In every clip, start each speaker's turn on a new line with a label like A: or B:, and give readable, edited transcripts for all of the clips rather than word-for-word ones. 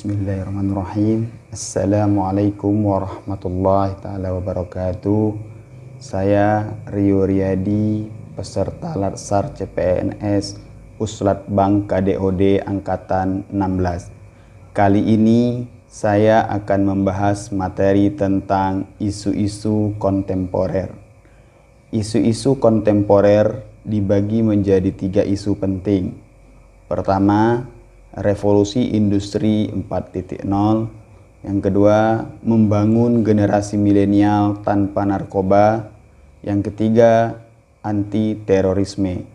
A: Bismillahirrahmanirrahim. Assalamualaikum warahmatullahi ta'ala wabarakatuh. Saya Rio Riyadi, peserta Latsar CPNS Puslat Bank KDOD Angkatan 16. Kali ini saya akan membahas materi tentang isu-isu kontemporer. Isu-isu kontemporer dibagi menjadi 3 isu penting. Pertama, revolusi industri 4.0. Yang kedua, membangun generasi milenial tanpa narkoba. Yang ketiga, anti terorisme.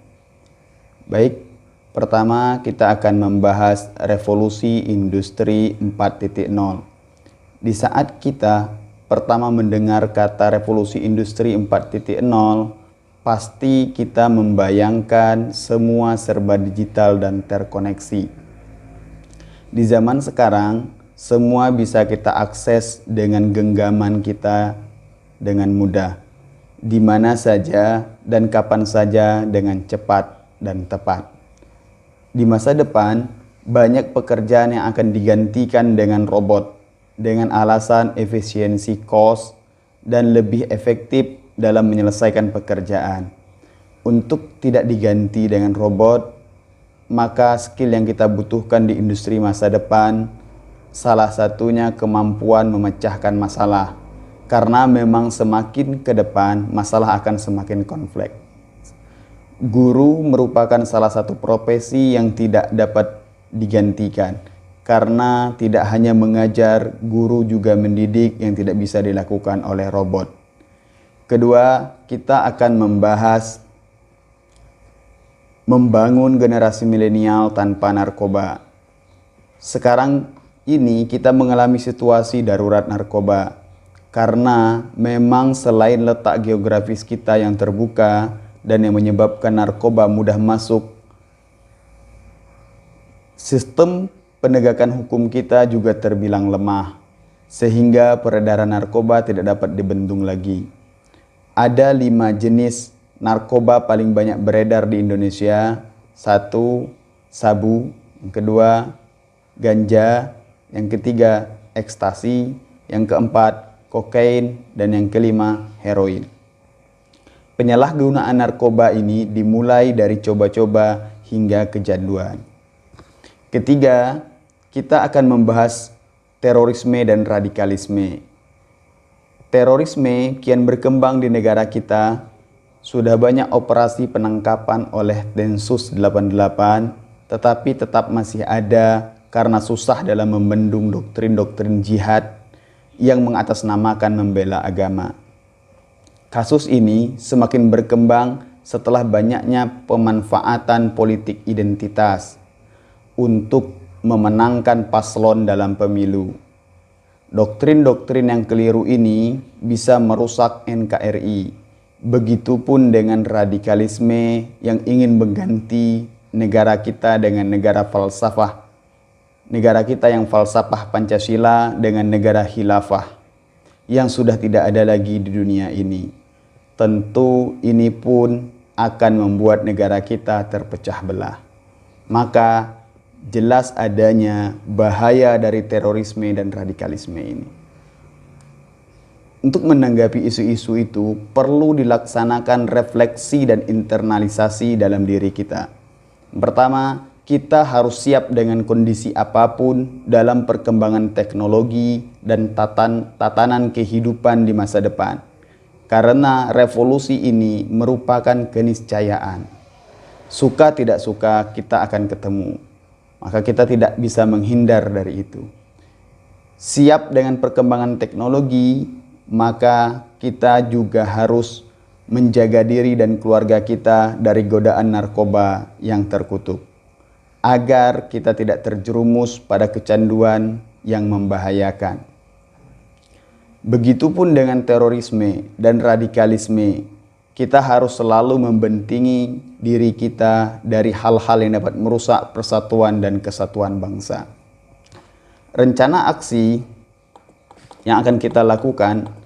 A: Baik, pertama kita akan membahas revolusi industri 4.0. Di saat kita pertama mendengar kata revolusi industri 4.0, pasti kita membayangkan semua serba digital dan terkoneksi. Di zaman sekarang, semua bisa kita akses dengan genggaman kita dengan mudah, di mana saja dan kapan saja dengan cepat dan tepat. Di masa depan, banyak pekerjaan yang akan digantikan dengan robot, dengan alasan efisiensi cost dan lebih efektif dalam menyelesaikan pekerjaan. Untuk tidak diganti dengan robot, maka skill yang kita butuhkan di industri masa depan salah satunya kemampuan memecahkan masalah, karena memang semakin ke depan masalah akan semakin kompleks. Guru merupakan salah satu profesi yang tidak dapat digantikan, karena tidak hanya mengajar, guru juga mendidik yang tidak bisa dilakukan oleh robot. Kedua, kita akan membahas membangun generasi milenial tanpa narkoba. Sekarang ini kita mengalami situasi darurat narkoba karena memang selain letak geografis kita yang terbuka dan yang menyebabkan narkoba mudah masuk, sistem penegakan hukum kita juga terbilang lemah sehingga peredaran narkoba tidak dapat dibendung lagi. Ada 5 jenis narkoba paling banyak beredar di Indonesia. 1, sabu. Yang kedua, ganja. Yang ketiga, ekstasi. Yang keempat, kokain. Dan yang kelima, heroin. Penyalahgunaan narkoba ini dimulai dari coba-coba hingga kecanduan. Ketiga, kita akan membahas terorisme dan radikalisme. Terorisme kian berkembang di negara kita. Sudah banyak operasi penangkapan oleh Densus 88, tetapi tetap masih ada karena susah dalam membendung doktrin-doktrin jihad yang mengatasnamakan membela agama. Kasus ini semakin berkembang setelah banyaknya pemanfaatan politik identitas untuk memenangkan paslon dalam pemilu. Doktrin-doktrin yang keliru ini bisa merusak NKRI. Begitupun dengan radikalisme yang ingin mengganti negara kita dengan negara falsafah. Negara kita yang falsafah Pancasila dengan negara khilafah yang sudah tidak ada lagi di dunia ini. Tentu ini pun akan membuat negara kita terpecah belah. Maka jelas adanya bahaya dari terorisme dan radikalisme ini. Untuk menanggapi isu-isu itu, perlu dilaksanakan refleksi dan internalisasi dalam diri kita. Pertama, kita harus siap dengan kondisi apapun dalam perkembangan teknologi dan tatanan kehidupan di masa depan. Karena revolusi ini merupakan keniscayaan. Suka tidak suka, kita akan ketemu. Maka kita tidak bisa menghindar dari itu. Siap dengan perkembangan teknologi, maka kita juga harus menjaga diri dan keluarga kita dari godaan narkoba yang terkutuk, agar kita tidak terjerumus pada kecanduan yang membahayakan. Begitupun dengan terorisme dan radikalisme, kita harus selalu membentengi diri kita dari hal-hal yang dapat merusak persatuan dan kesatuan bangsa. Rencana aksi yang akan kita lakukan,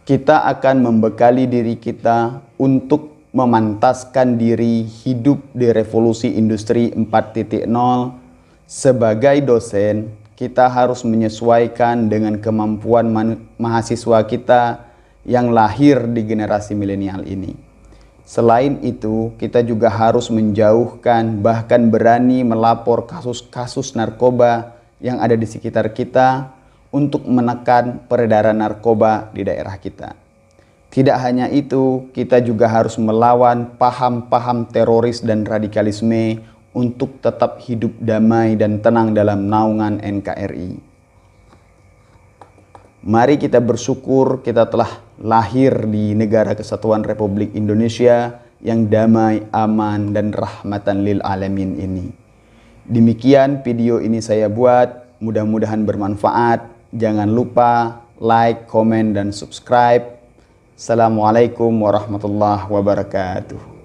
A: kita akan membekali diri kita untuk memantaskan diri hidup di revolusi industri 4.0 Sebagai dosen, kita harus menyesuaikan dengan kemampuan mahasiswa kita yang lahir di generasi milenial ini. Selain itu, kita juga harus menjauhkan bahkan berani melapor kasus-kasus narkoba yang ada di sekitar kita untuk menekan peredaran narkoba di daerah kita. Tidak hanya itu, kita juga harus melawan paham-paham teroris dan radikalisme untuk tetap hidup damai dan tenang dalam naungan NKRI. Mari kita bersyukur kita telah lahir di negara kesatuan Republik Indonesia yang damai, aman, dan rahmatan lil alamin ini. Demikian video ini saya buat, mudah-mudahan bermanfaat. Jangan lupa like, komen, dan subscribe. Assalamualaikum warahmatullahi wabarakatuh.